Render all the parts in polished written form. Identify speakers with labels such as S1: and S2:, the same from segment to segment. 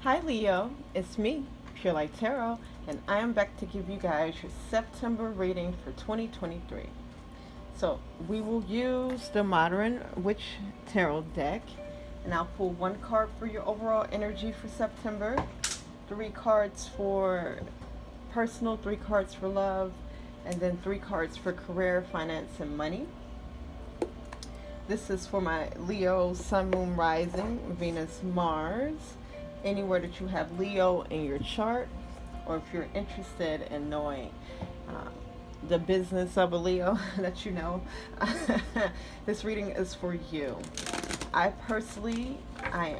S1: Hi Leo, it's me, Pure Light Tarot, and I am back to give you guys your September reading for 2023. So we will use the Modern Witch Tarot deck, and I'll pull one card for your overall energy for September, three cards for personal, three cards for love, and then three cards for career, finance, and money. This is for my Leo, Sun, Moon, Rising, Venus, Mars. Anywhere that you have Leo in your chart, or if you're interested in knowing the business of a Leo that you know, this reading is for you. I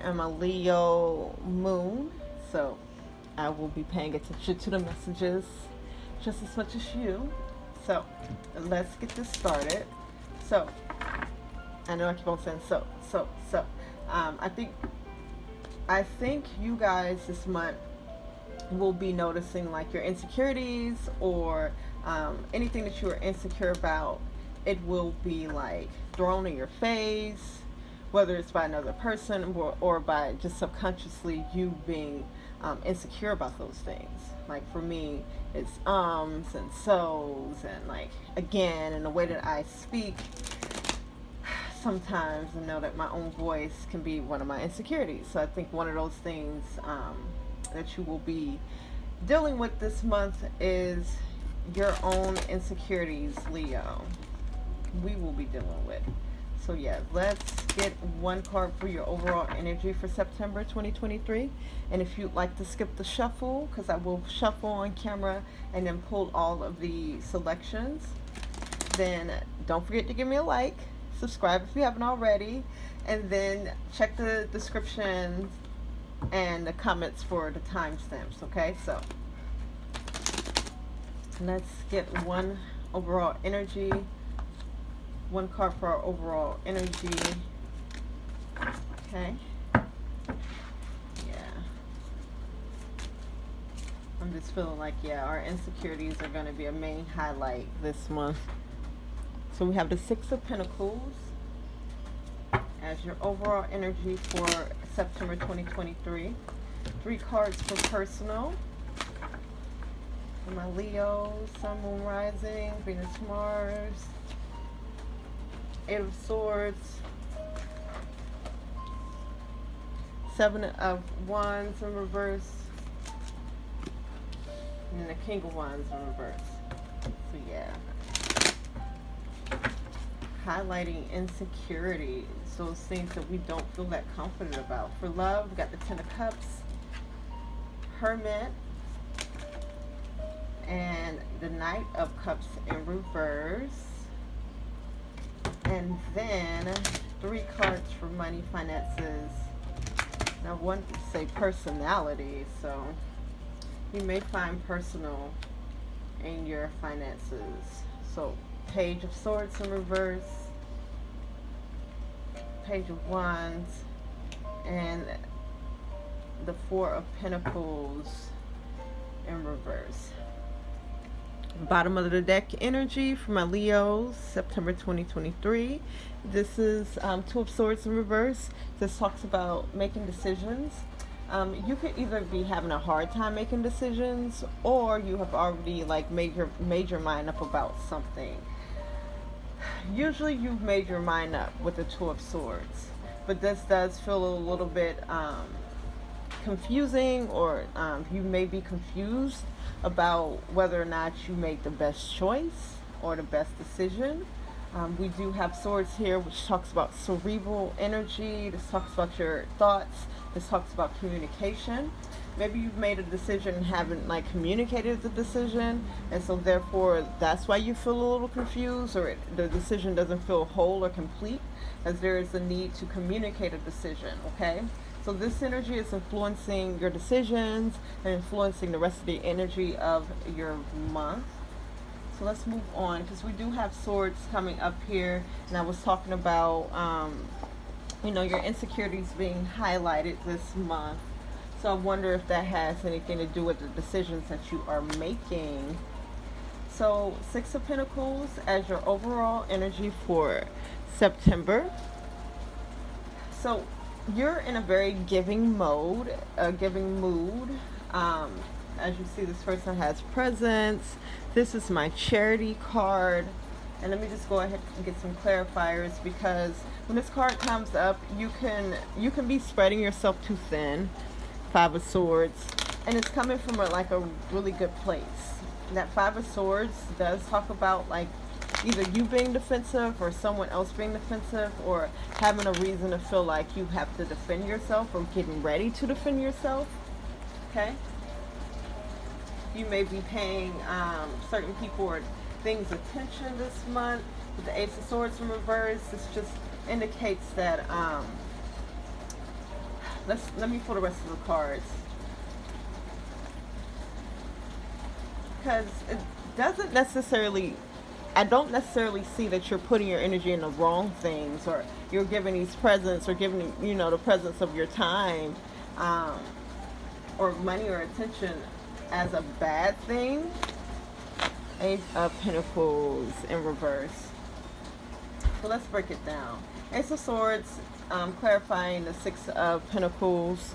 S1: am a Leo moon, so I will be paying attention to the messages just as much as you. So let's get this started. So I know I keep on saying so. I think you guys this month will be noticing like your insecurities or anything that you are insecure about. It will be like thrown in your face, whether it's by another person or by just subconsciously you being insecure about those things. Like for me, it's and so's and like again, and the way that I speak. Sometimes I know that my own voice can be one of my insecurities. So I think one of those things that you will be dealing with this month is your own insecurities, Leo. We will be dealing with. So yeah, let's get one card for your overall energy for September 2023. And if you'd like to skip the shuffle, because I will shuffle on camera and then pull all of the selections, then don't forget to give me a like. Subscribe if you haven't already, and then check the description and the comments for the timestamps. Okay, so let's get one overall energy, one card for our overall energy. Okay, yeah, I'm just feeling like our insecurities are going to be a main highlight this month. So we have the Six of Pentacles as your overall energy for September 2023. Three cards for personal. For my Leo, Sun, Moon, Rising, Venus, Mars. Eight of Swords. Seven of Wands in reverse. And the King of Wands in reverse. So yeah. Highlighting insecurities, those things that we don't feel that confident about. For love, we got the Ten of Cups, Hermit, and the Knight of Cups in reverse. And then three cards for money, finances. Now one could say personality, so you may find personal in your finances. So Page of Swords in reverse, Page of Wands, and the Four of Pentacles in reverse. Bottom of the deck energy for my Leos, September 2023. This is Two of Swords in reverse. This talks about making decisions. You could either be having a hard time making decisions, or you have already like made your mind up about something. Usually you've made your mind up with the Two of Swords, but this does feel a little bit confusing, or you may be confused about whether or not you make the best choice or the best decision. We do have swords here, which talks about cerebral energy. This talks about your thoughts. This talks about communication. Maybe you've made a decision and haven't like communicated the decision, and so therefore that's why you feel a little confused, or the decision doesn't feel whole or complete, as there is a need to communicate a decision. Okay, so this energy is influencing your decisions and influencing the rest of the energy of your month. So let's move on, because we do have swords coming up here, and I was talking about your insecurities being highlighted this month. So I wonder if that has anything to do with the decisions that you are making. So Six of Pentacles as your overall energy for September. So you're in a very giving mode, a giving mood. Um, as you see, this person has presents. This is my charity card. And let me just go ahead and get some clarifiers, because when this card comes up, you can be spreading yourself too thin. Five of Swords, and it's coming from like a really good place. That Five of Swords does talk about like either you being defensive or someone else being defensive, or having a reason to feel like you have to defend yourself or getting ready to defend yourself. Okay, you may be paying certain people or things attention this month. With the Ace of Swords in reverse, this just indicates that let me pull the rest of the cards, because it doesn't necessarily, I don't necessarily see that you're putting your energy in the wrong things, or you're giving these presents, or giving, the presence of your time, or money or attention as a bad thing. Ace of Pentacles in reverse. So let's break it down. Ace of Swords, clarifying the Six of Pentacles.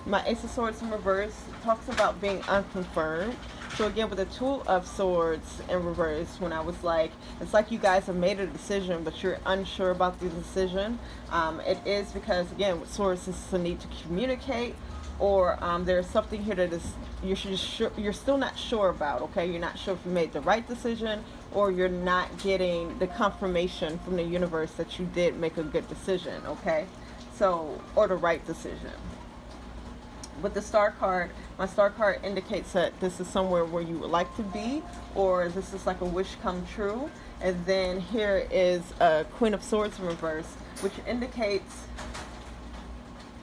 S1: My Ace of Swords in reverse talks about being unconfirmed. So again, with the Two of Swords in reverse, when I was like, it's like you guys have made a decision, but you're unsure about the decision. It is because, again, with Swords, this is a need to communicate, or there's something here that is you're still not sure about. Okay, you're not sure if you made the right decision, or you're not getting the confirmation from the universe that you did make a good decision. Okay, so, or the right decision. With the Star card, my Star card indicates that this is somewhere where you would like to be, or this is like a wish come true. And then here is a Queen of Swords in reverse, which indicates,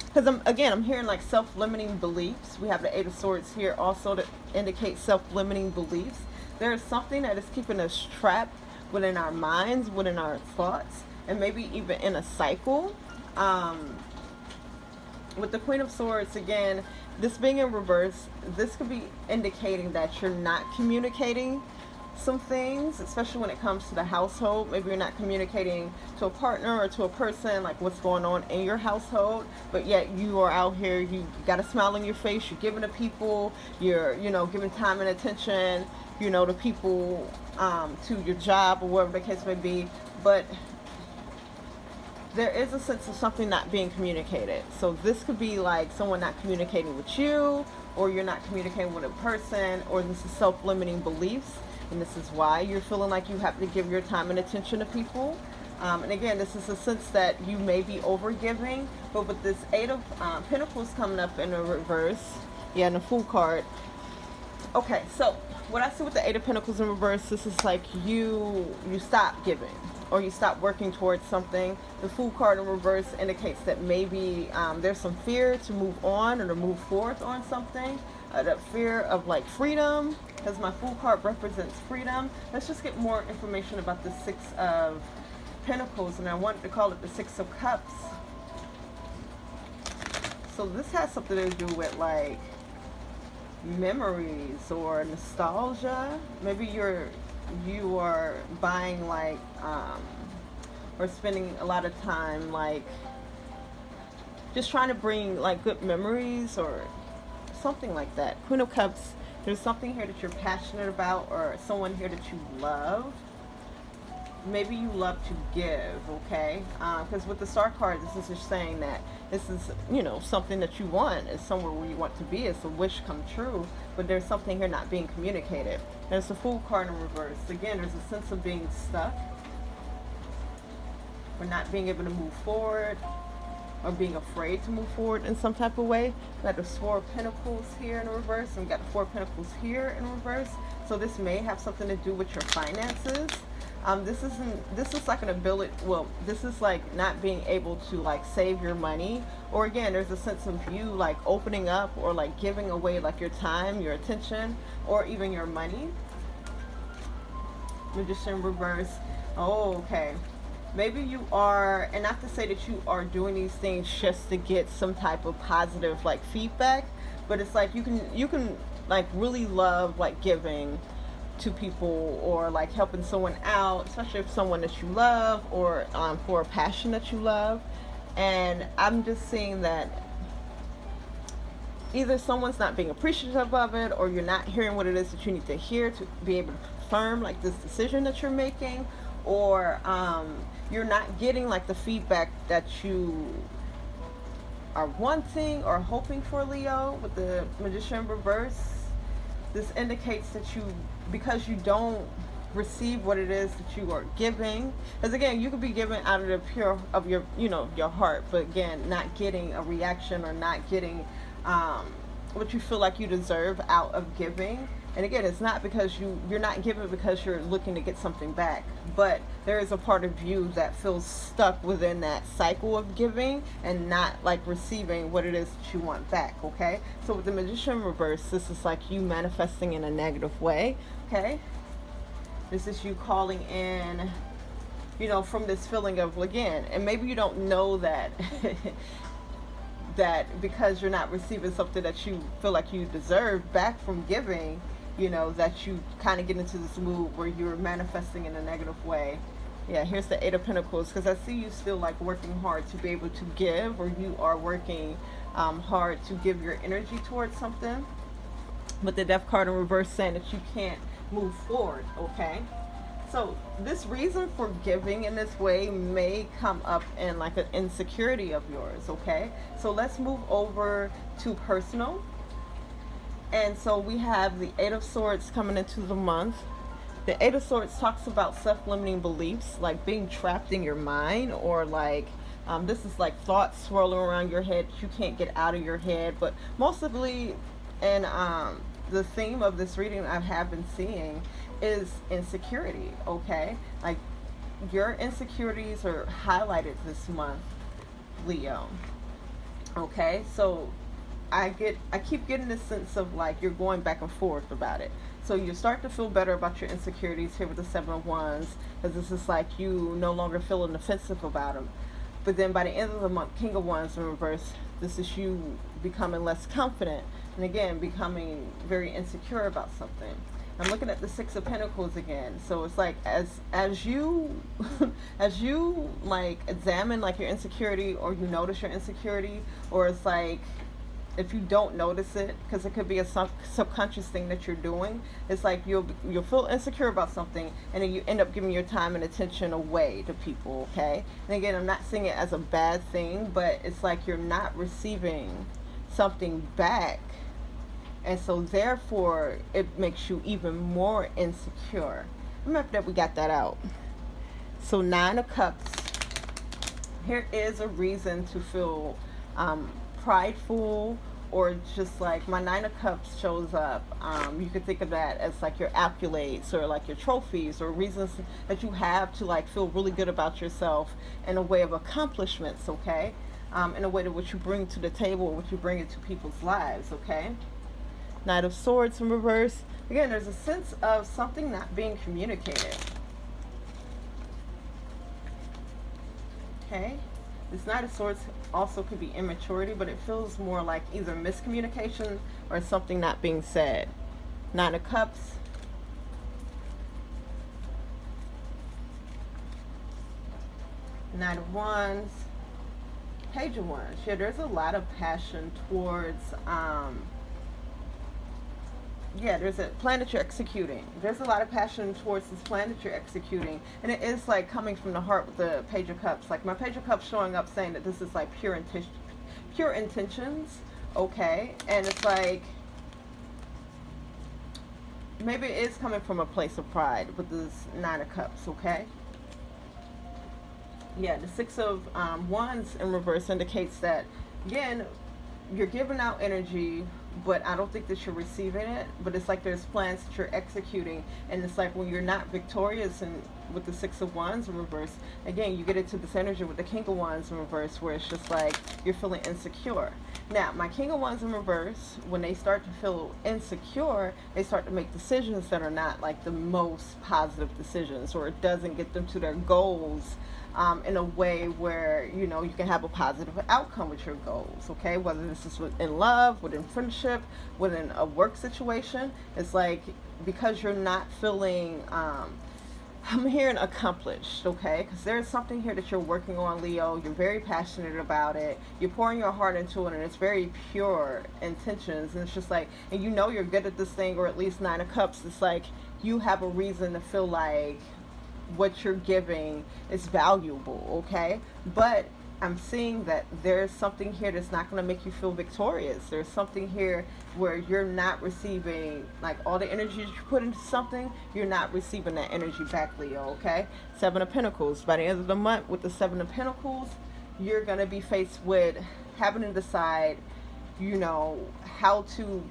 S1: because I'm hearing like self-limiting beliefs. We have the Eight of Swords here also to indicate self-limiting beliefs. There is something that is keeping us trapped within our minds, within our thoughts, and maybe even in a cycle. With the Queen of Swords, again, this being in reverse, this could be indicating that you're not communicating some things, especially when it comes to the household. Maybe you're not communicating to a partner or to a person like what's going on in your household, but yet you are out here, you got a smile on your face, you're giving to people, you're giving time and attention, to people, to your job, or whatever the case may be. But there is a sense of something not being communicated. So this could be like someone not communicating with you, or you're not communicating with a person, or this is self-limiting beliefs, and this is why you're feeling like you have to give your time and attention to people. And again, this is a sense that you may be overgiving, but with this Eight of Pentacles coming up in a reverse, and the Fool card. Okay, so what I see with the Eight of Pentacles in reverse, this is like you stop giving, or you stop working towards something. The Fool card in reverse indicates that maybe there's some fear to move on, or to move forth on something. That fear of like freedom, because my Fool card represents freedom. Let's just get more information about the Six of Pentacles, and I wanted to call it the Six of Cups. So this has something to do with like memories or nostalgia. Maybe you are buying like or spending a lot of time like just trying to bring like good memories or something like that. Queen of Cups, there's something here that you're passionate about, or someone here that you love. Maybe you love to give, okay? Because with the Star card, this is just saying that this is, something that you want. It's somewhere where you want to be. It's a wish come true. But there's something here not being communicated. There's the Fool card in reverse. Again, there's a sense of being stuck, or not being able to move forward, or being afraid to move forward in some type of way. We got the Four of Pentacles here in reverse, and we got the Four of Pentacles here in reverse. So this may have something to do with your finances. This is like an ability, this is like not being able to like save your money, or again, there's a sense of you like opening up, or like giving away like your time, your attention, or even your money. Magician reverse. Oh, okay. Maybe you are, and not to say that you are doing these things just to get some type of positive like feedback, but it's like you can like really love like giving to people, or like helping someone out, especially if someone that you love, or for a passion that you love. And I'm just seeing that either someone's not being appreciative of it, or you're not hearing what it is that you need to hear to be able to confirm like this decision that you're making, or you're not getting like the feedback that you are wanting or hoping for, Leo. With the Magician reverse, this indicates that because you don't receive what it is that you are giving, because again, you could be giving out of the pure of your, your heart, but again, not getting a reaction, or not getting what you feel like you deserve out of giving. And again, it's not because you're not giving because you're looking to get something back, but there is a part of you that feels stuck within that cycle of giving and not like receiving what it is that you want back. Okay, so with the Magician reverse, this is like you manifesting in a negative way. Okay, this is you calling in, from this feeling of, again, and maybe you don't know that that because you're not receiving something that you feel like you deserve back from giving, that you kind of get into this mood where you're manifesting in a negative way. Yeah, here's the Eight of Pentacles, because I see you still like working hard to be able to give, or you are working hard to give your energy towards something. But the Death card in reverse saying that you can't move forward. Okay, so this reason for giving in this way may come up in like an insecurity of yours. Okay, so let's move over to personal. And so we have the Eight of Swords coming into the month. The Eight of Swords talks about self-limiting beliefs, like being trapped in your mind, or like this is like thoughts swirling around your head you can't get out of your head. But mostly, and the theme of this reading I have been seeing is insecurity. Okay, like your insecurities are highlighted this month, Leo. Okay, so I keep getting this sense of like you're going back and forth about it. So you start to feel better about your insecurities here with the Seven of Wands, because this is like you no longer feeling offensive about them. But then by the end of the month, King of Wands in reverse, this is you becoming less confident, and again becoming very insecure about something. I'm looking at the Six of Pentacles again. So it's like as you as you like examine like your insecurity, or you notice your insecurity, or it's like if you don't notice it, because it could be a subconscious thing that you're doing, it's like you'll feel insecure about something, and then you end up giving your time and attention away to people. Okay, and again, I'm not seeing it as a bad thing, but it's like you're not receiving something back, and so therefore it makes you even more insecure. Remember that we got that out. So Nine of Cups, here is a reason to feel prideful, or just like my Nine of Cups shows up. You could think of that as like your accolades, or like your trophies, or reasons that you have to like feel really good about yourself in a way of accomplishments. Okay, in a way to what you bring to the table, what you bring into people's lives. Okay, Knight of Swords in reverse. Again, there's a sense of something not being communicated. Okay, this Knight of Swords also could be immaturity, but it feels more like either miscommunication or something not being said. Nine of Cups. Knight of Wands. Page of Wands. Yeah, there's a lot of passion towards there's a plan that you're executing. There's a lot of passion towards this plan that you're executing. And it is like coming from the heart with the Page of Cups. Like my Page of Cups showing up saying that this is like pure intentions. Okay. And it's like, maybe it is coming from a place of pride with this Nine of Cups. Okay. Yeah, the Six of Wands in reverse indicates that, again, you're giving out energy, but I don't think that you're receiving it. But it's like there's plans that you're executing, and it's like when you're not victorious, and with the Six of Wands in reverse, again, you get into this energy with the King of Wands in reverse, where it's just like you're feeling insecure. Now, my King of Wands in reverse, when they start to feel insecure, they start to make decisions that are not like the most positive decisions, or it doesn't get them to their goals in a way where, you know, you can have a positive outcome with your goals. Okay, whether this is in love, within friendship, within a work situation, it's like because you're not feeling I'm hearing accomplished, okay? Because there's something here that you're working on, Leo. You're very passionate about it. You're pouring your heart into it, and it's very pure intentions. And it's just like, and you know you're good at this thing, or at least Nine of Cups. It's like you have a reason to feel like what you're giving is valuable, okay? But I'm seeing that there's something here that's not going to make you feel victorious. There's something here where you're not receiving, like, all the energy that you put into something, you're not receiving that energy back, Leo, okay? Seven of Pentacles. By the end of the month with the Seven of Pentacles, you're going to be faced with having to decide, you know, how to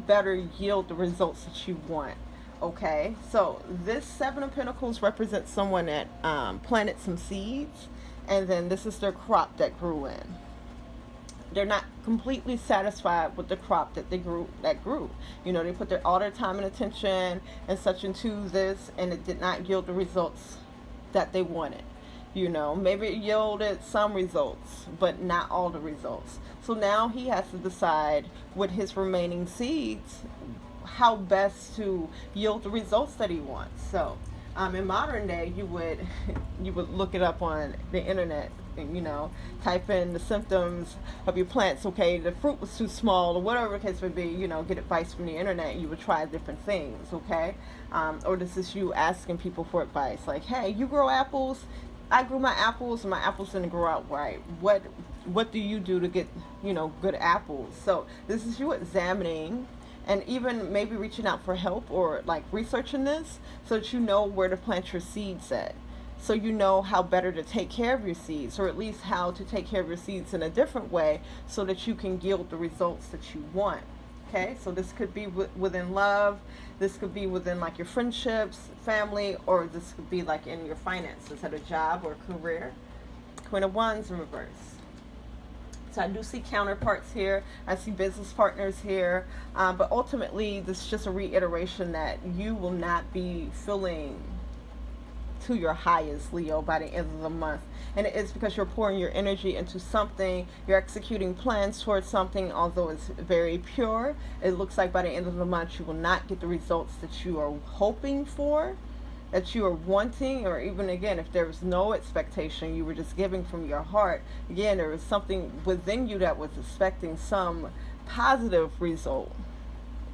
S1: better yield the results that you want. Okay, so this Seven of Pentacles represents someone that planted some seeds, and then this is their crop that grew in. They're not completely satisfied with the crop that they grew. You know, they put all their time and attention and such into this, and it did not yield the results that they wanted. You know, maybe it yielded some results, but not all the results. So now he has to decide with his remaining seeds how best to yield the results that he wants. So in modern day, you would look it up on the internet and, you know, type in the symptoms of your plants. Okay, the fruit was too small, or whatever the case would be. You know, get advice from the internet. You would try different things. Okay, or this is you asking people for advice, like, hey, you grow apples. I grew my apples, and my apples didn't grow out right. What do you do to get, you know, good apples? So this is you examining, and even maybe reaching out for help, or like researching this, so that you know where to plant your seeds at. So you know how better to take care of your seeds, or at least how to take care of your seeds in a different way, so that you can yield the results that you want. Okay, so this could be within love, this could be within like your friendships, family, or this could be like in your finances at a job or career. Queen of Wands in reverse. So I do see counterparts here. I see business partners here. But ultimately, this is just a reiteration that you will not be feeling to your highest, Leo, by the end of the month. And it is because you're pouring your energy into something. You're executing plans towards something, although it's very pure. It looks like by the end of the month, you will not get the results that you are hoping for, that you are wanting, or even, again, if there was no expectation, you were just giving from your heart. Again, there was something within you that was expecting some positive result,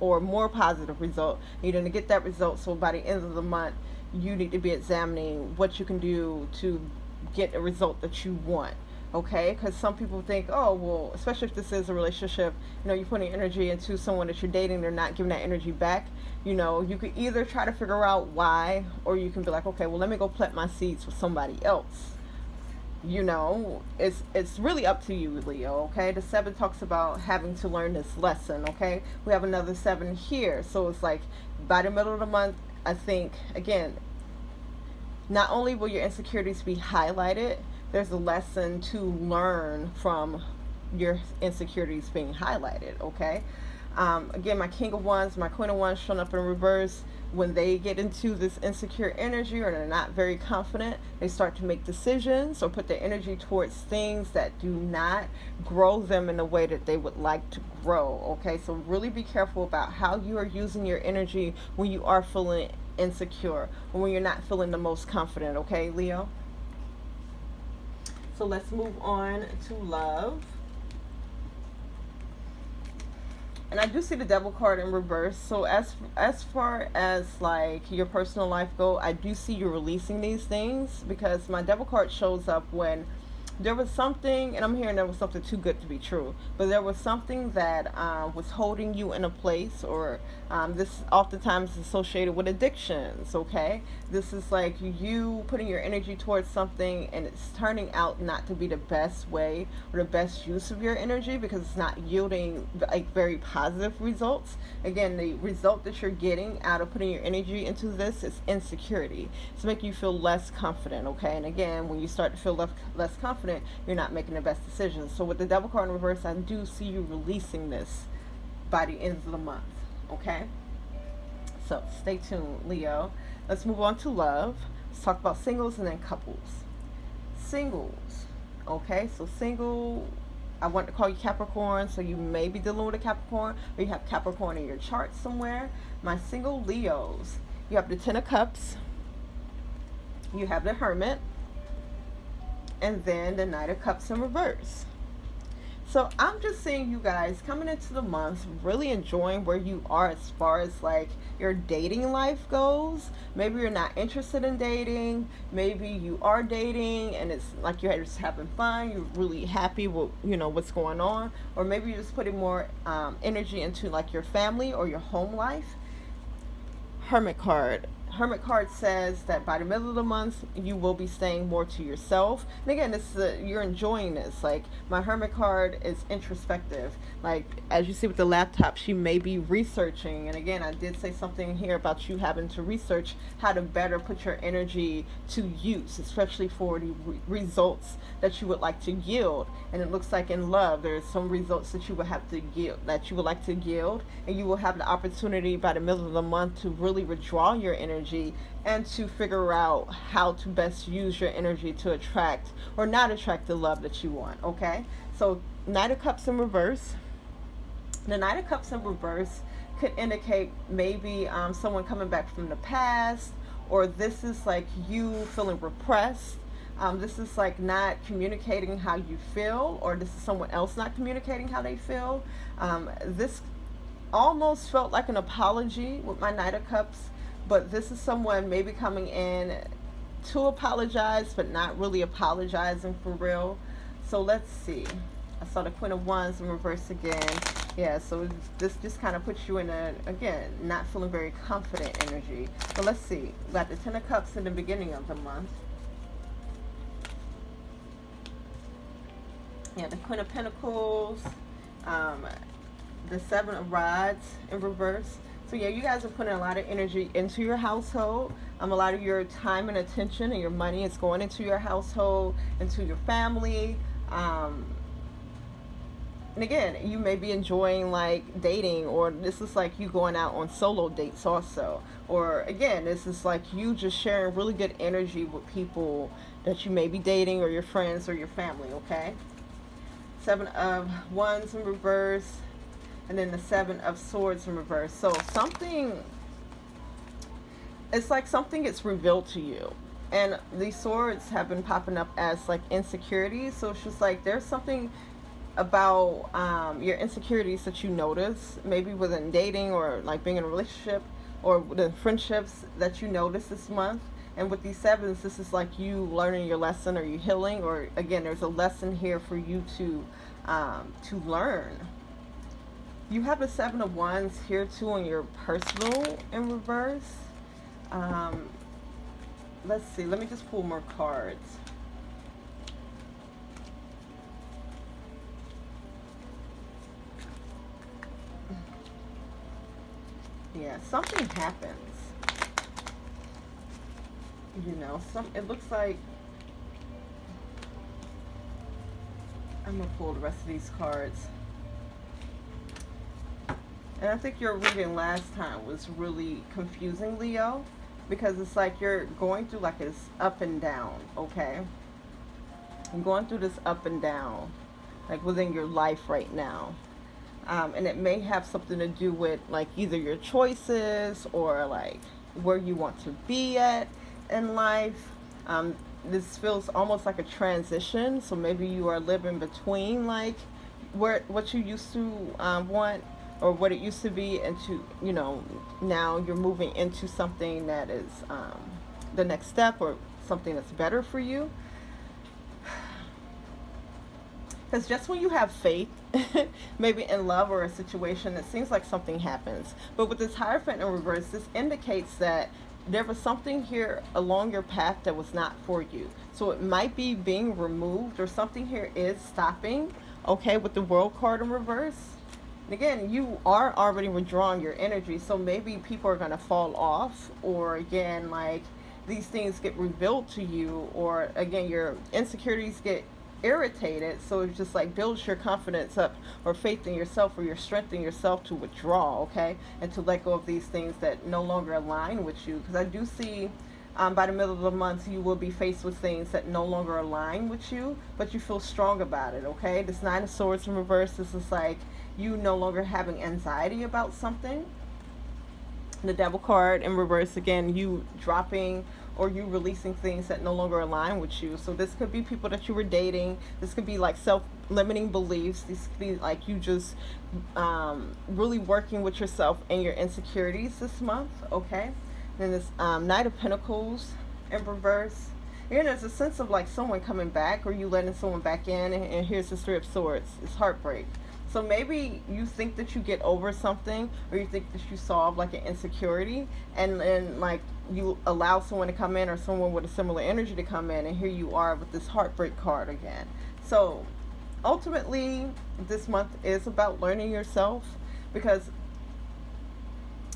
S1: or more positive result. You didn't get that result, so by the end of the month, you need to be examining what you can do to get a result that you want. Okay, because some people think, oh, well, especially if this is a relationship, you know, you're putting energy into someone that you're dating, they're not giving that energy back. You know, you could either try to figure out why, or you can be like, okay, well, let me go plant my seeds with somebody else. You know, it's really up to you, Leo. Okay, the 7 talks about having to learn this lesson. Okay, we have another 7 here, so it's like by the middle of the month, I think, again, not only will your insecurities be highlighted, there's a lesson to learn from your insecurities being highlighted. Okay, again, my King of Wands, my Queen of Wands showing up in reverse. When they get into this insecure energy, or they're not very confident, they start to make decisions or put their energy towards things that do not grow them in the way that they would like to grow. Okay, so really be careful about how you are using your energy when you are feeling insecure, or when you're not feeling the most confident. Okay, Leo? So let's move on to love. And I do see the Devil card in reverse. So as far as like your personal life go, I do see you releasing these things, because my Devil card shows up when there was something, and I'm hearing there was something too good to be true, but there was something that was holding you in a place, or this oftentimes is associated with addictions. Okay, this is like you putting your energy towards something, and it's turning out not to be the best way or the best use of your energy, because it's not yielding like very positive results. Again, the result that you're getting out of putting your energy into this is insecurity. It's making you feel less confident. Okay, and again, when you start to feel less confident, you're not making the best decisions. So with the Devil card in reverse, I do see you releasing this by the end of the month. Okay, so stay tuned, Leo. Let's move on to love. Let's talk about singles and then couples. Singles. Okay, so single, I want to call you Capricorn, so you may be dealing with a Capricorn, or you have Capricorn in your chart somewhere. My single Leos, you have the 10 of Cups, You have the Hermit, and then the Knight of Cups in reverse. So I'm just seeing you guys coming into the month really enjoying where you are as far as like your dating life goes. Maybe you're not interested in dating. Maybe you are dating and it's like you're just having fun. You're really happy with what's going on. Or maybe you're just putting more energy into like your family or your home life. Hermit card. Hermit card says that by the middle of the month you will be staying more to yourself. And again, this is you're enjoying this. Like my Hermit card is introspective. Like as you see with the laptop, she may be researching. And again, I did say something here about you having to research how to better put your energy to use, especially for the results that you would like to yield. And it looks like in love, there's some results that you would have to yield, that you would like to yield, and you will have the opportunity by the middle of the month to really withdraw your energy and to figure out how to best use your energy to attract or not attract the love that you want. Okay, so Knight of Cups in reverse. The Knight of Cups in reverse could indicate maybe someone coming back from the past, or this is like you feeling repressed. This is like not communicating how you feel, or this is someone else not communicating how they feel. This almost felt like an apology with my Knight of Cups, but this is someone maybe coming in to apologize, but not really apologizing for real. So let's see. I saw the Queen of Wands in reverse again. Yeah, so this just kind of puts you in a, again, not feeling very confident energy. So let's see. We got the Ten of Cups in the beginning of the month. Yeah, the Queen of Pentacles, the Seven of Rods in reverse. So yeah, you guys are putting a lot of energy into your household. A lot of your time and attention and your money is going into your household, into your family. And again, you may be enjoying like dating, or this is like you going out on solo dates also. Or again, this is like you just sharing really good energy with people that you may be dating, or your friends or your family, okay? Seven of Wands in reverse, and then the Seven of Swords in reverse. So something, it's like something gets revealed to you. And these swords have been popping up as like insecurities. So it's just like there's something about your insecurities that you notice, maybe within dating or like being in a relationship or the friendships that you notice this month. And with these sevens, this is like you learning your lesson, or you healing, or again, there's a lesson here for you to learn. You have the Seven of Wands here too in your personal in reverse. Let's see. Let me just pull more cards. Yeah, something happens. You know, it looks like, I'm gonna pull the rest of these cards. And I think your reading last time was really confusing, Leo, because it's like you're going through like this up and down, okay? You're going through this up and down, like within your life right now. And it may have something to do with like either your choices or like where you want to be at in life. This feels almost like a transition. So maybe you are living between like what you used to want, or what it used to be, into, you know, now you're moving into something that is the next step, or something that's better for you. Because just when you have faith, maybe in love or a situation, it seems like something happens. But with this Hierophant in reverse, this indicates that there was something here along your path that was not for you. So it might be being removed, or something here is stopping, okay, with the World card in reverse. And again, you are already withdrawing your energy, so maybe people are going to fall off, or again, like these things get revealed to you, or again, your insecurities get irritated, so it just like builds your confidence up, or faith in yourself, or your strength in yourself to withdraw, okay, and to let go of these things that no longer align with you. Because I do see by the middle of the month you will be faced with things that no longer align with you, but you feel strong about it, okay? This Nine of Swords in reverse, this is like you no longer having anxiety about something. The Devil card in reverse, again, you dropping or you releasing things that no longer align with you. So this could be people that you were dating. This could be like self-limiting beliefs. This could be like you just really working with yourself and your insecurities this month, okay? Then this Knight of Pentacles in reverse. And there's a sense of like someone coming back, or you letting someone back in, and here's the Three of Swords. It's heartbreak. So maybe you think that you get over something, or you think that you solve like an insecurity, and then like you allow someone to come in, or someone with a similar energy to come in, and here you are with this heartbreak card again. So ultimately, this month is about learning yourself, because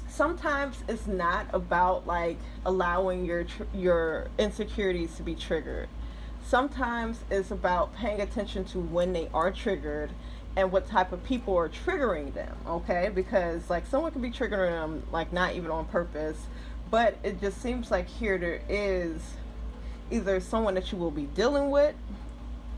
S1: sometimes it's not about like allowing your insecurities to be triggered. Sometimes it's about paying attention to when they are triggered and what type of people are triggering them, okay? Because like someone can be triggering them like not even on purpose, but it just seems like here there is either someone that you will be dealing with,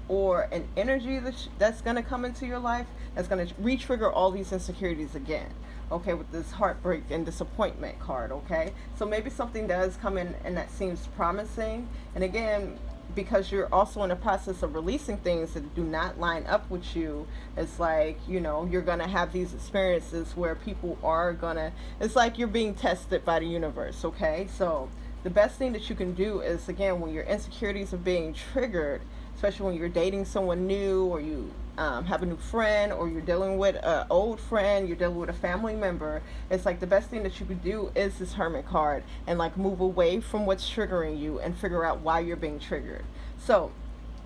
S1: or an energy that's going to come into your life that's going to re-trigger all these insecurities again, okay, with this heartbreak and disappointment card, okay? So maybe something does come in and that seems promising, and again, because you're also in the process of releasing things that do not line up with you, it's like, you know, you're going to have these experiences where people are going to, it's like you're being tested by the universe, okay? So the best thing that you can do is, again, when your insecurities are being triggered, especially when you're dating someone new, or you have a new friend, or you're dealing with an old friend, you're dealing with a family member, it's like the best thing that you could do is this Hermit card, and like move away from what's triggering you and figure out why you're being triggered. So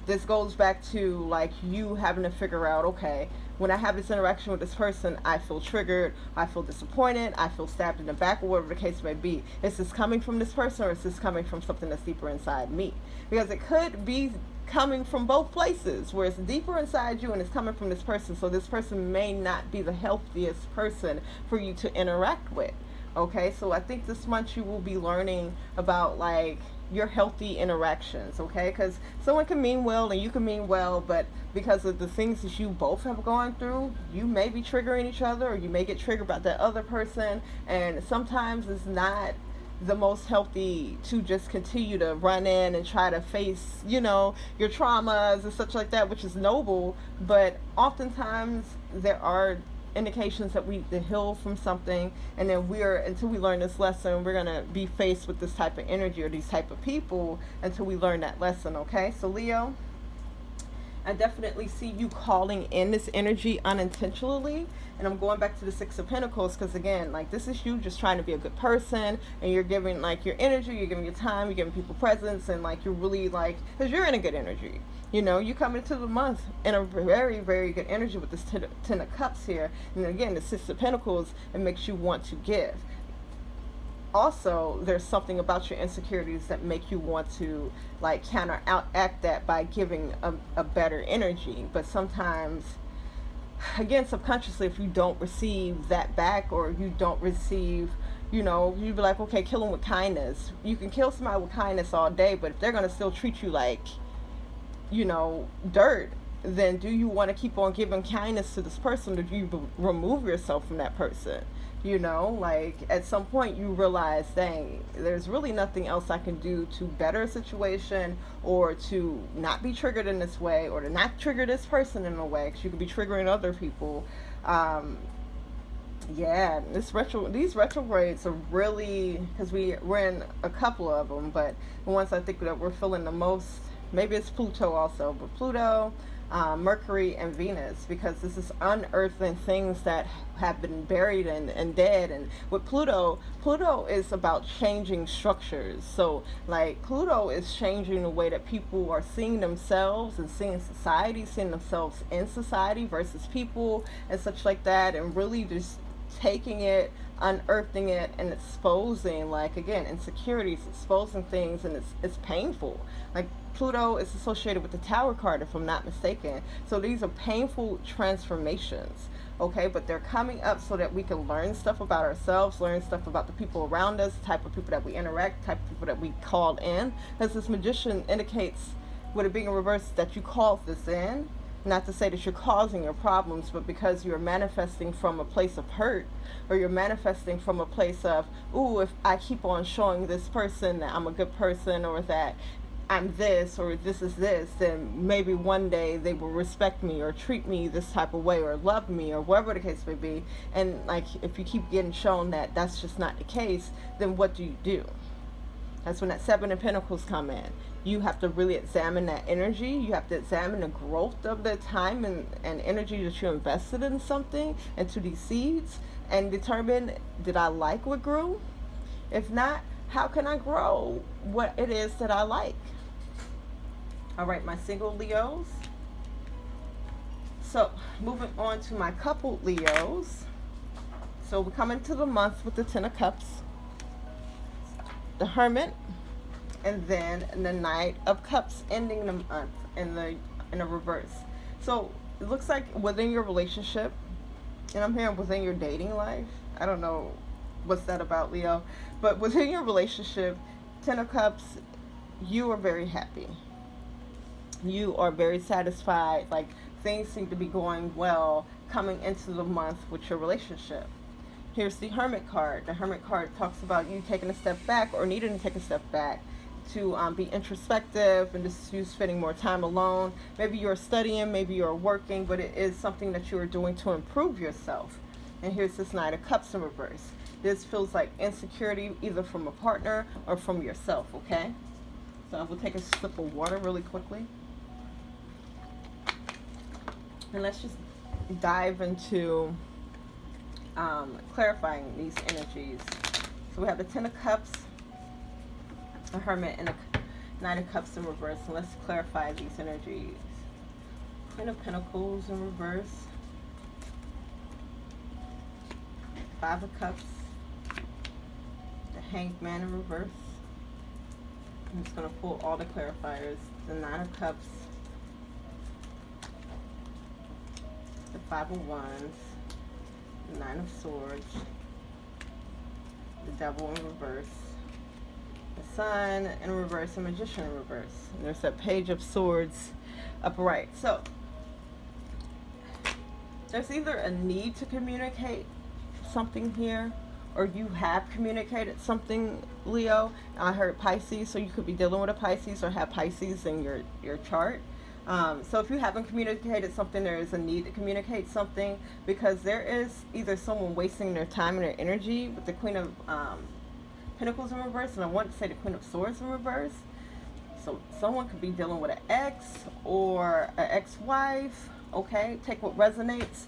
S1: this goes back to like you having to figure out, okay, when I have this interaction with this person, I feel triggered, I feel disappointed, I feel stabbed in the back, or whatever the case may be. Is this coming from this person, or is this coming from something that's deeper inside me? Because it could be coming from both places, where it's deeper inside you and it's coming from this person. So this person may not be the healthiest person for you to interact with, okay? So I think this month you will be learning about like your healthy interactions, okay? Because someone can mean well and you can mean well, but because of the things that you both have gone through, you may be triggering each other, or you may get triggered by that other person, and sometimes it's not the most healthy to just continue to run in and try to face, you know, your traumas and such like that, which is noble, but oftentimes there are indications that we need to heal from something, and then until we learn this lesson, we're gonna be faced with this type of energy or these type of people until we learn that lesson, okay? So Leo, I definitely see you calling in this energy unintentionally. And I'm going back to the Six of Pentacles, because again, like this is you just trying to be a good person, and you're giving like your energy, you're giving your time, you're giving people presents, and like you're really like, because you're in a good energy. You know, you come into the month in a very, very good energy with this Ten of Cups here. And again, the Six of Pentacles, it makes you want to give. Also, there's something about your insecurities that make you want to like counteract that by giving a better energy. But sometimes, again, subconsciously, if you don't receive that back, or you don't receive, you know, you'd be like, okay, kill them with kindness. You can kill somebody with kindness all day, but if they're going to still treat you like, you know, dirt, then do you want to keep on giving kindness to this person, or do you remove yourself from that person? You know, like at some point you realize, dang, there's really nothing else I can do to better a situation, or to not be triggered in this way, or to not trigger this person in a way, because you could be triggering other people. Yeah, these retrogrades are really, because we're in a couple of them, but the ones I think that we're feeling the most, maybe it's Pluto also, but Pluto, Mercury, and Venus, because this is unearthing things that have been buried and dead. And with Pluto is about changing structures. So like Pluto is changing the way that people are seeing themselves and seeing society, seeing themselves in society versus people and such like that, and really just taking it, unearthing it, and exposing, like again, insecurities, exposing things, and it's painful. Like Pluto is associated with the Tower card, if I'm not mistaken. So these are painful transformations, okay? But they're coming up so that we can learn stuff about ourselves, learn stuff about the people around us, type of people that we interact, type of people that we call in. Because this Magician indicates, with it being in reverse, that you called this in. Not to say that you're causing your problems, but because you're manifesting from a place of hurt, or you're manifesting from a place of, ooh, if I keep on showing this person that I'm a good person, or that I'm this, or this is this, then maybe one day they will respect me or treat me this type of way or love me or whatever the case may be. And like, if you keep getting shown that that's just not the case, then what do? That's when that Seven of Pentacles come in. You have to really examine that energy. You have to examine the growth of the time and energy that you invested in something, into these seeds, and determine, did I like what grew? If not, how can I grow what it is that I like? All right, my single Leos. So moving on to my coupled Leos. So we come into the month with the Ten of Cups, the Hermit, and then the Knight of Cups, ending the month in a reverse. So it looks like within your relationship, and I'm hearing within your dating life, I don't know what's that about, Leo, but within your relationship, Ten of Cups, you are very happy. You are very satisfied. Like, things seem to be going well coming into the month with your relationship. Here's the Hermit card. The Hermit card talks about you taking a step back, or needing to take a step back to be introspective and just you spending more time alone. Maybe you're studying, maybe you're working, but it is something that you are doing to improve yourself. And here's this Knight of Cups in reverse. This feels like insecurity, either from a partner or from yourself, okay? So I will take a sip of water really quickly. And let's just dive into clarifying these energies. So we have the Ten of Cups, a Hermit, and a Knight of Cups in reverse. And let's clarify these energies. Queen of Pentacles in reverse. Five of Cups. The Hanged Man in reverse. I'm just going to pull all the clarifiers. The Nine of Cups. The Five of Wands. The Nine of Swords. The Devil in reverse. The Sun in reverse. The Magician in reverse. And there's that Page of Swords upright. So there's either a need to communicate something here, or you have communicated something, Leo. I heard Pisces, so you could be dealing with a Pisces or have Pisces in your chart. So if you haven't communicated something, there is a need to communicate something, because there is either someone wasting their time and their energy with the Queen of Pentacles in reverse, and I want to say the Queen of Swords in reverse. So someone could be dealing with an ex or an ex-wife, okay? Take what resonates.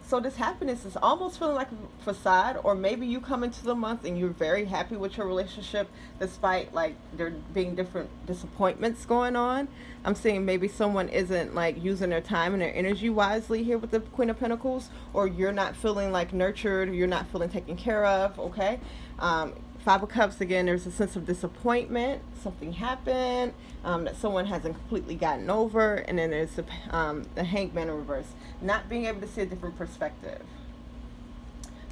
S1: So this happiness is almost feeling like a facade, or maybe you come into the month and you're very happy with your relationship despite like there being different disappointments going on. I'm saying maybe someone isn't like using their time and their energy wisely here with the Queen of Pentacles, or you're not feeling like nurtured, or you're not feeling taken care of, okay? Five of Cups, again, there's a sense of disappointment. Something happened that someone hasn't completely gotten over. And then there's the Hanged Man in reverse. Not being able to see a different perspective.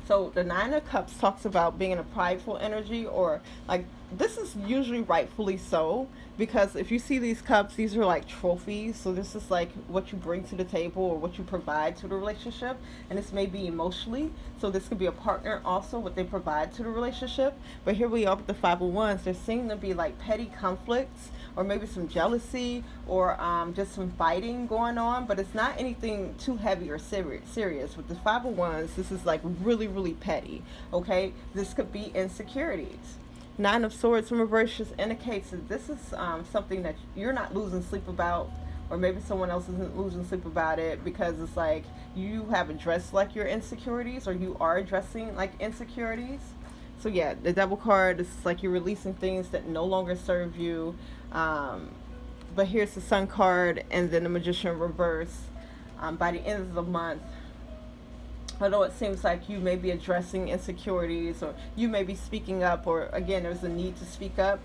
S1: So the Nine of Cups talks about being in a prideful energy, or like, this is usually rightfully so, because if you see these cups, these are like trophies. So this is like what you bring to the table, or what you provide to the relationship. And this may be emotionally. So this could be a partner also, what they provide to the relationship. But here we are with the Five of Wands. There seem to be like petty conflicts, or maybe some jealousy, or just some fighting going on. But it's not anything too heavy or serious. With the Five of Wands, this is like really, really petty. Okay? This could be insecurities. Nine of Swords in reverse just indicates that this is something that you're not losing sleep about, or maybe someone else isn't losing sleep about it, because it's like you have addressed like your insecurities, or you are addressing like insecurities. So yeah, the Devil card is like you're releasing things that no longer serve you. But here's the Sun card, and then the Magician in reverse. By the end of the month, although it seems like you may be addressing insecurities, or you may be speaking up, or again, there's a need to speak up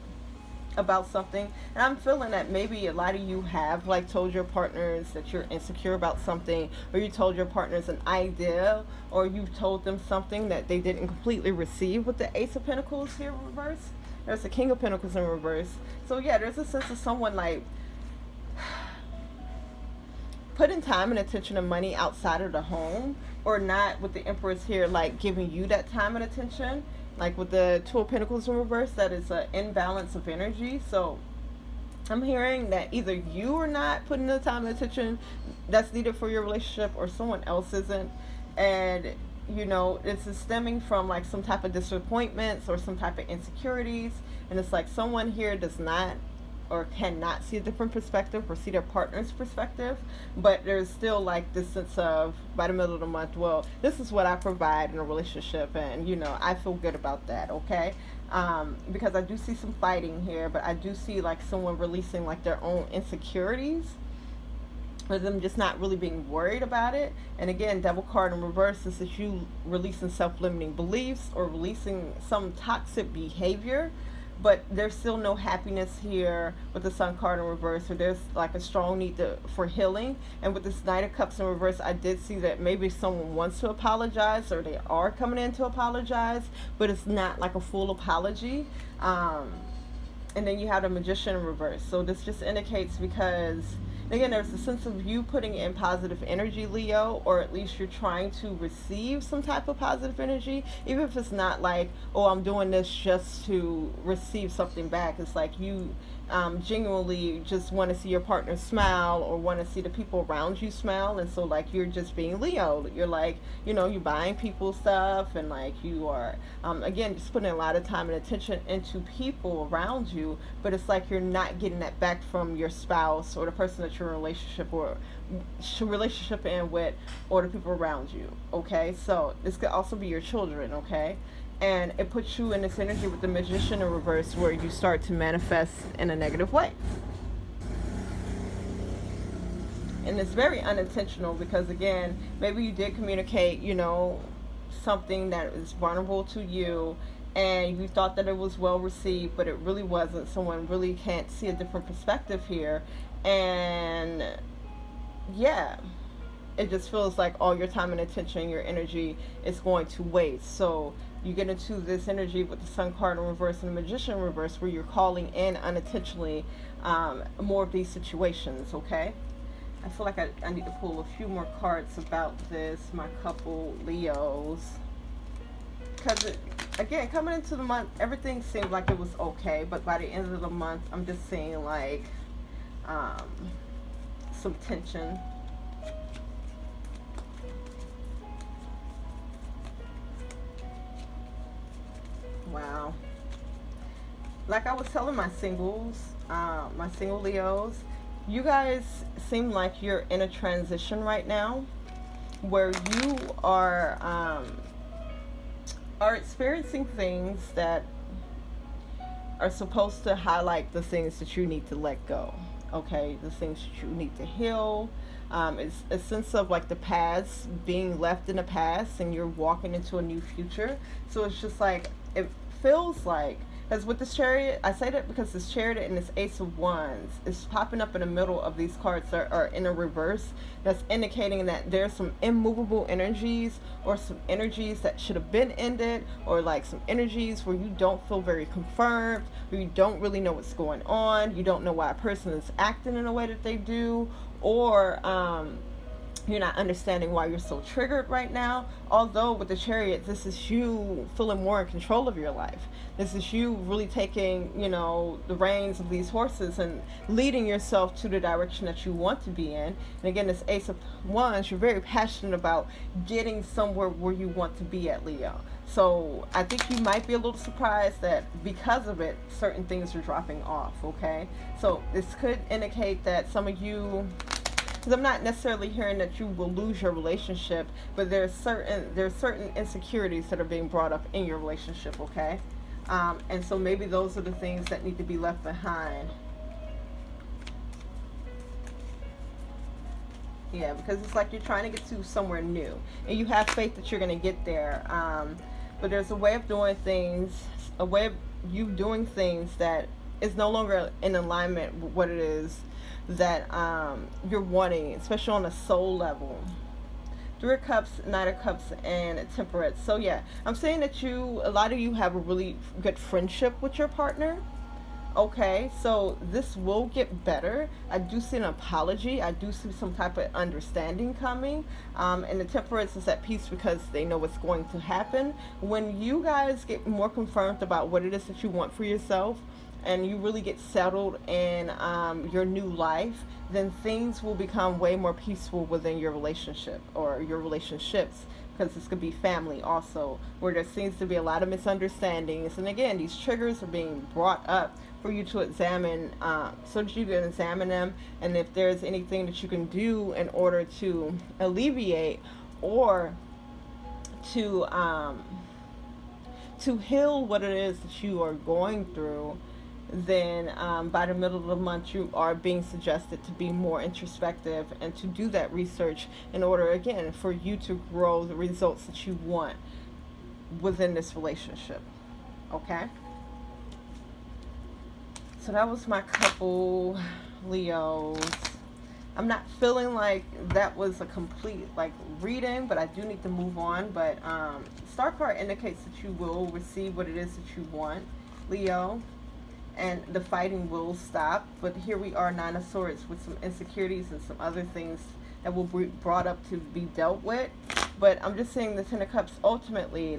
S1: about something. And I'm feeling that maybe a lot of you have like told your partners that you're insecure about something, or you told your partners an idea, or you've told them something that they didn't completely receive with the Ace of Pentacles here in reverse. There's the King of Pentacles in reverse. So yeah, there's a sense of someone like putting time and attention and money outside of the home, or not with the Empress here, like giving you that time and attention. Like with the Two of Pentacles in reverse, that is an imbalance of energy. So I'm hearing that either you are not putting the time and attention that's needed for your relationship, or someone else isn't. And you know, it's stemming from like some type of disappointments or some type of insecurities. And it's like someone here does not or cannot see a different perspective or see their partner's perspective, but there's still like this sense of, by the middle of the month, well, this is what I provide in a relationship, and you know, I feel good about that, okay? Because I do see some fighting here, but I do see like someone releasing like their own insecurities, or them just not really being worried about it. And again, Devil card in reverse, this is you releasing self-limiting beliefs or releasing some toxic behavior, but there's still no happiness here with the Sun card in reverse. So there's like a strong need for healing. And with this Knight of Cups in reverse, I did see that maybe someone wants to apologize, or they are coming in to apologize, but it's not like a full apology. And then you have the Magician in reverse. So this just indicates, because again, there's a sense of you putting in positive energy, Leo, or at least you're trying to receive some type of positive energy, even if it's not like, oh, I'm doing this just to receive something back. It's like you genuinely just want to see your partner smile, or want to see the people around you smile. And so like you're just being Leo. You're like, you know, you're buying people stuff, and like you are again just putting a lot of time and attention into people around you, but it's like you're not getting that back from your spouse or the person that you're in a relationship in with, or the people around you. Okay, so this could also be your children. Okay, and it puts you in this energy with the Magician in reverse, where you start to manifest in a negative way. And it's very unintentional, because again, maybe you did communicate, you know, something that is vulnerable to you, and you thought that it was well received, but it really wasn't. Someone really can't see a different perspective here. And yeah, it just feels like all your time and attention, your energy is going to waste. So you get into this energy with the Sun card in reverse and the Magician in reverse, where you're calling in unintentionally more of these situations. Okay, I feel like I need to pull a few more cards about this, my couple Leos, because again, coming into the month, everything seemed like it was okay, but by the end of the month, I'm just seeing like some tension. Wow. Like I was telling my singles, my single Leos, you guys seem like you're in a transition right now, where you are experiencing things that are supposed to highlight the things that you need to let go. Okay, the things that you need to heal. It's a sense of like the past being left in the past, and you're walking into a new future. So it's just like, it feels like, because with this Chariot, I say that because this Chariot and this Ace of Wands is popping up in the middle of these cards that are in a reverse. That's indicating that there's some immovable energies, or some energies that should have been ended, or like some energies where you don't feel very confirmed, where you don't really know what's going on, you don't know why a person is acting in a way that they do, or you're not understanding why you're so triggered right now. Although with the Chariot, this is you feeling more in control of your life. This is you really taking, you know, the reins of these horses and leading yourself to the direction that you want to be in. And again, this Ace of Wands, you're very passionate about getting somewhere where you want to be at, Leo. So I think you might be a little surprised that because of it, certain things are dropping off, okay? So this could indicate that some of you, because I'm not necessarily hearing that you will lose your relationship, but there's certain insecurities that are being brought up in your relationship, okay? And so maybe those are the things that need to be left behind. Yeah, because it's like you're trying to get to somewhere new, and you have faith that you're going to get there. But there's a way of doing things, a way of you doing things that is no longer in alignment with what it is that you're wanting, especially on a soul level. Three of Cups, Knight of Cups, and Temperance. So yeah, I'm saying that a lot of you have a really good friendship with your partner. Okay, so this will get better. I do see an apology. I do see some type of understanding coming. And the temperance is at peace because they know what's going to happen. When you guys get more confirmed about what it is that you want for yourself, and you really get settled in your new life, then things will become way more peaceful within your relationship or your relationships, because this could be family also, where there seems to be a lot of misunderstandings. And again, these triggers are being brought up for you to examine, so that you can examine them, and if there's anything that you can do in order to alleviate or to heal what it is that you are going through, then by the middle of the month you are being suggested to be more introspective and to do that research in order, again, for you to grow the results that you want within this relationship. Okay? So that was my couple, Leos. I'm not feeling like that was a complete reading, but I do need to move on. But Star card indicates that you will receive what it is that you want, Leo, and the fighting will stop. But here we are, Nine of Swords, with some insecurities and some other things that will be brought up to be dealt with. But I'm just saying the Ten of Cups, ultimately,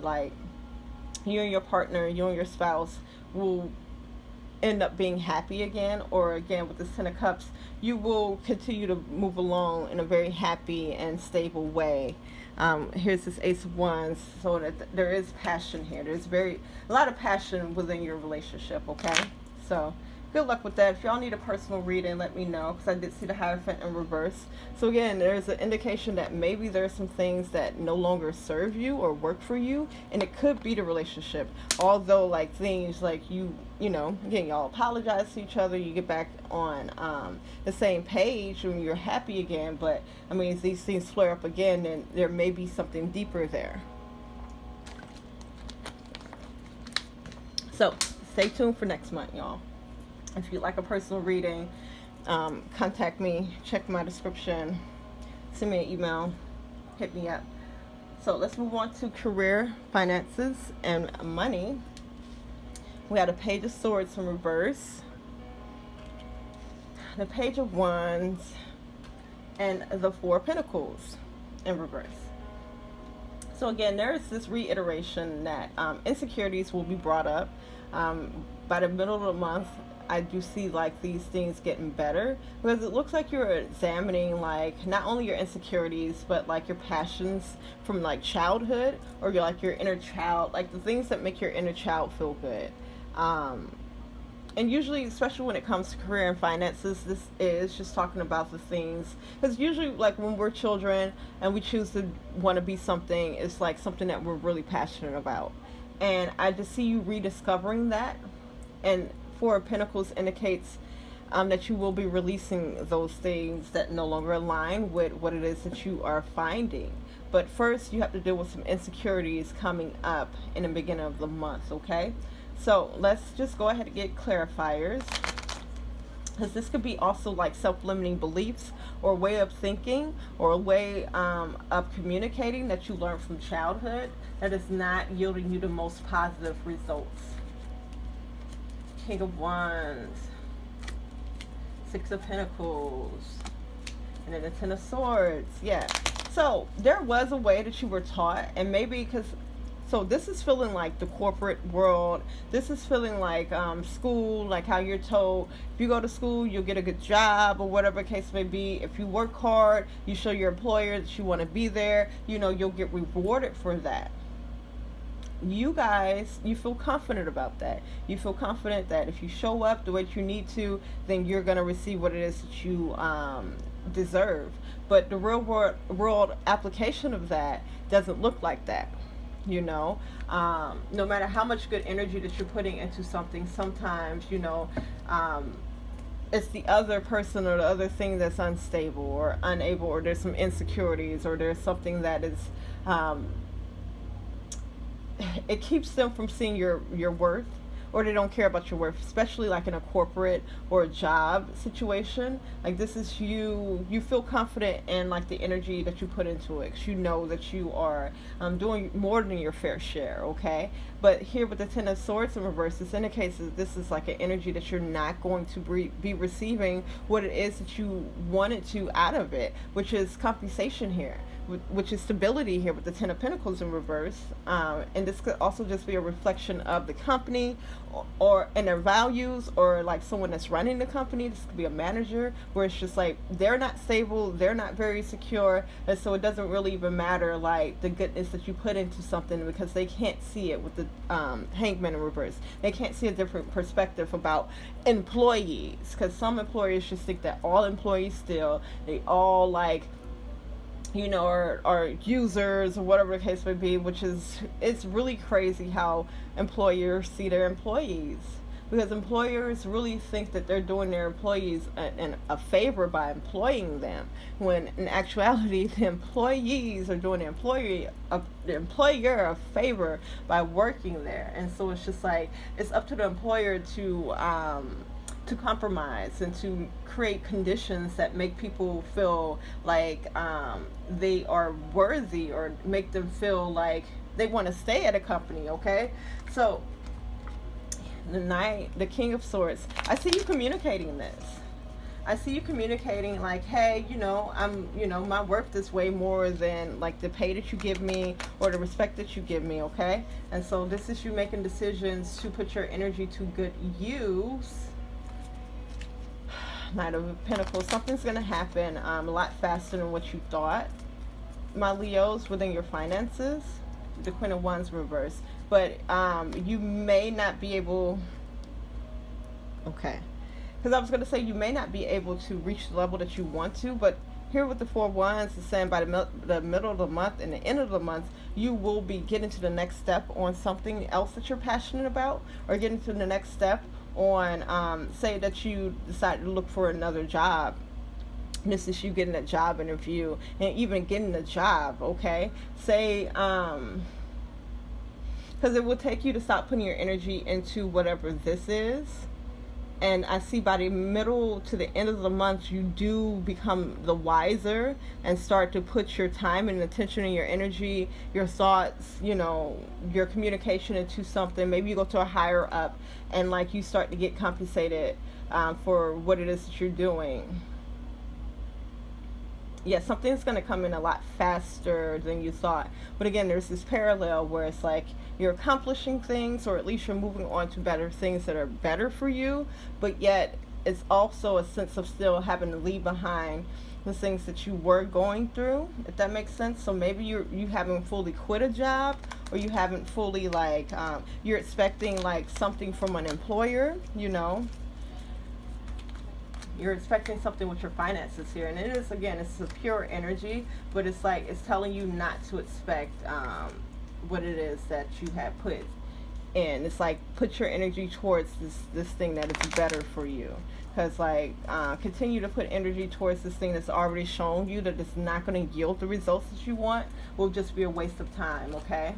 S1: you and your partner, you and your spouse will end up being happy again, or again with the Ten of Cups, you will continue to move along in a very happy and stable way. Here's this Ace of Wands, so that there is passion here. There's a lot of passion within your relationship. Okay, so good luck with that. If y'all need a personal reading, let me know, because I did see the Hierophant in reverse. So again, there's an indication that maybe there's some things that no longer serve you or work for you, and it could be the relationship. Although things you know, again, y'all apologize to each other, you get back on the same page when you're happy again. But I mean, if these things flare up again, then there may be something deeper there. So stay tuned for next month, y'all. If you'd like a personal reading, contact me, check my description, send me an email, hit me up. So let's move on to career, finances, and money. We had a Page of Swords in reverse, the Page of Wands, and the Four of Pentacles in reverse. So again, there is this reiteration that insecurities will be brought up. By the middle of the month, I do see these things getting better, because it looks like you're examining not only your insecurities, but your passions from childhood, or your inner child, the things that make your inner child feel good. And usually, especially when it comes to career and finances, this is just talking about the things, because usually when we're children and we choose to want to be something, it's something that we're really passionate about. And I just see you rediscovering that. And Four of Pentacles indicates that you will be releasing those things that no longer align with what it is that you are finding. But first, you have to deal with some insecurities coming up in the beginning of the month, okay? So let's just go ahead and get clarifiers, because this could be also self-limiting beliefs, or a way of thinking, or a way of communicating that you learned from childhood that is not yielding you the most positive results. King of Wands, Six of Pentacles, and then the Ten of Swords. Yeah, so there was a way that you were taught, and maybe so this is feeling like the corporate world. This is feeling like school, how you're told, if you go to school, you'll get a good job, or whatever the case may be. If you work hard, you show your employer that you want to be there, you'll get rewarded for that. You guys, you feel confident about that. You feel confident that if you show up the way you need to, then you're going to receive what it is that you deserve. But the real world application of that doesn't look like that. No matter how much good energy that you're putting into something, sometimes it's the other person or the other thing that's unstable or unable, or there's some insecurities, or there's something that is it keeps them from seeing your worth, or they don't care about your worth, especially like in a corporate or a job situation. Like this is you feel confident in like the energy that you put into it, 'cause you know that you are doing more than your fair share, okay? But here with the Ten of Swords in reverse, this indicates that this is like an energy that you're not going to be receiving what it is that you wanted to out of it, which is compensation here, which is stability here with the Ten of Pentacles in reverse. And this could also just be a reflection of the company or and their values, or like someone that's running the company. This could be a manager where it's just like they're not stable, they're not very secure, and so it doesn't really even matter like the goodness that you put into something, because they can't see it with the Hangman in reverse. They can't see a different perspective about employees, because some employers just think that all employees steal, they all like are users or whatever the case may be, which is, it's really crazy how employers see their employees, because employers really think that they're doing their employees a favor by employing them, when in actuality the employees are doing the employer a favor by working there. And so it's just like it's up to the employer to compromise and to create conditions that make people feel like they are worthy, or make them feel like they want to stay at a company, okay? So the King of Swords, I see you communicating this. I see you communicating like, hey, my worth is way more than like the pay that you give me or the respect that you give me, okay? And so this is you making decisions to put your energy to good use. Knight of Pentacles, something's going to happen a lot faster than what you thought, my Leos, within your finances. The Queen of Wands reverse. But you may not be able, okay, because I was going to say you may not be able to reach the level that you want to, but here with the Four of Wands is saying by the middle of the month and the end of the month, you will be getting to the next step on something else that you're passionate about, or getting to the next step on say that you decide to look for another job. This is you getting a job interview and even getting the job, okay? Say because it will take you to stop putting your energy into whatever this is. And I see by the middle to the end of the month, you do become the wiser and start to put your time and attention and your energy, your thoughts, your communication into something. Maybe you go to a higher up and like you start to get compensated for what it is that you're doing. Yeah, something's going to come in a lot faster than you thought. But again, there's this parallel where it's like you're accomplishing things, or at least you're moving on to better things that are better for you. But yet it's also a sense of still having to leave behind the things that you were going through, if that makes sense. So maybe you haven't fully quit a job, or you haven't fully like, you're expecting like something from an employer, You're expecting something with your finances here, and it is, again, it's a pure energy, but it's like it's telling you not to expect what it is that you have put in. It's like put your energy towards this thing that is better for you, because like continue to put energy towards this thing that's already shown you that it's not going to yield the results that you want. Will just be a waste of time, okay?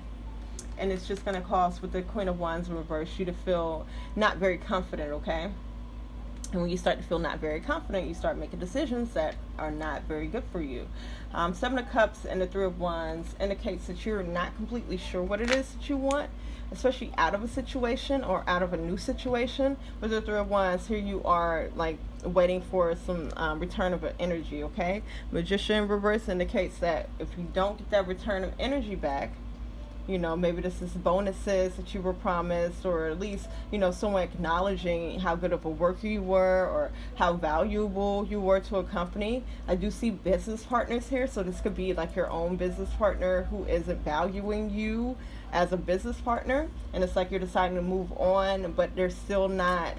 S1: And it's just going to cause, with the Queen of Wands in reverse, you to feel not very confident, okay? And when you start to feel not very confident, you start making decisions that are not very good for you. Seven of Cups and the Three of Wands indicates that you're not completely sure what it is that you want, especially out of a situation or out of a new situation. With the Three of Wands, here you are like waiting for some return of energy, okay? Magician in reverse indicates that if you don't get that return of energy back, maybe this is bonuses that you were promised, or at least, someone acknowledging how good of a worker you were or how valuable you were to a company. I do see business partners here, so this could be like your own business partner who isn't valuing you as a business partner, and it's like you're deciding to move on, but they're still not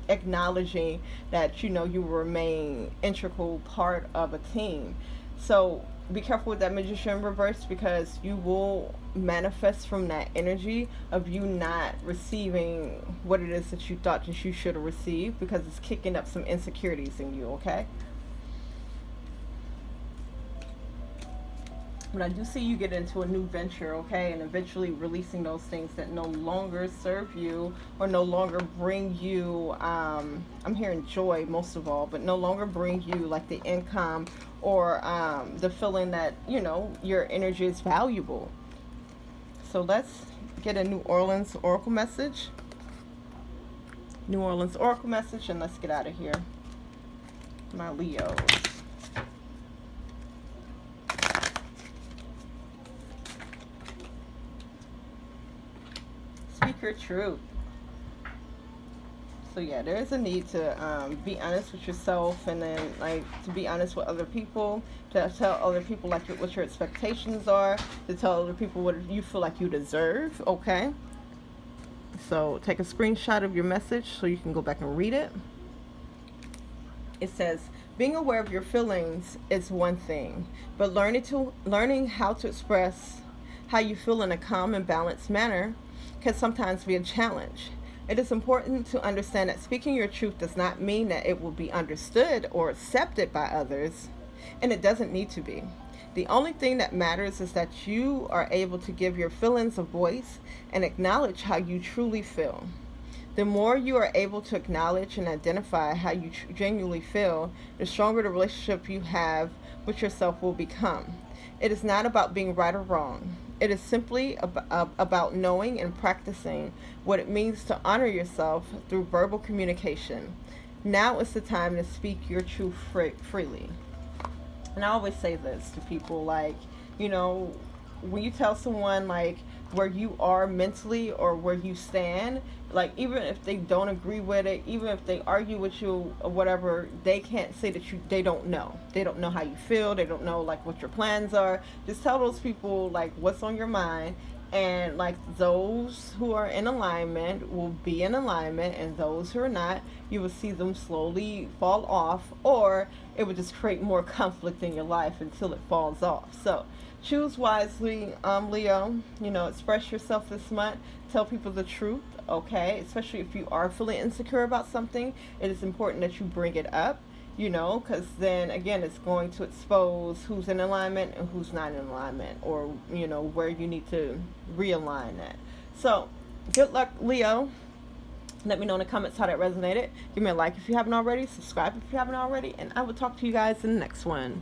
S1: acknowledging that, you will remain integral part of a team. So be careful with that Magician in reverse, because you will manifest from that energy of you not receiving what it is that you thought that you should have received, because it's kicking up some insecurities in you, okay? But I do see you get into a new venture, okay, and eventually releasing those things that no longer serve you or no longer bring you, I'm hearing joy most of all, but no longer bring you like the income or the feeling that, you know, your energy is valuable. So let's get a New Orleans Oracle message. New Orleans Oracle message, and let's get out of here. My Leos. Speak your truth. So yeah, there is a need to be honest with yourself, and then like to be honest with other people, to tell other people like what your expectations are, to tell other people what you feel like you deserve. Okay. So take a screenshot of your message so you can go back and read it. It says, being aware of your feelings is one thing, but learning how to express how you feel in a calm and balanced manner can sometimes be a challenge. It is important to understand that speaking your truth does not mean that it will be understood or accepted by others, and it doesn't need to be. The only thing that matters is that you are able to give your feelings a voice and acknowledge how you truly feel. The more you are able to acknowledge and identify how you genuinely feel, the stronger the relationship you have with yourself will become. It is not about being right or wrong. It is simply about knowing and practicing what it means to honor yourself through verbal communication. Now is the time to speak your truth freely. And I always say this to people, like, you know, when you tell someone like where you are mentally or where you stand, like even if they don't agree with it, even if they argue with you or whatever, they can't say that they don't know. They don't know how you feel. They don't know like what your plans are. Just tell those people like what's on your mind, and like those who are in alignment will be in alignment, and those who are not, you will see them slowly fall off, or it would just create more conflict in your life until it falls off. So choose wisely, Leo. You know, express yourself this month. Tell people the truth, okay? Especially if you are feeling insecure about something, it is important that you bring it up, you know, because then again, it's going to expose who's in alignment and who's not in alignment, or, you know, where you need to realign that. So, good luck, Leo. Let me know in the comments how that resonated. Give me a like if you haven't already, subscribe if you haven't already, and I will talk to you guys in the next one.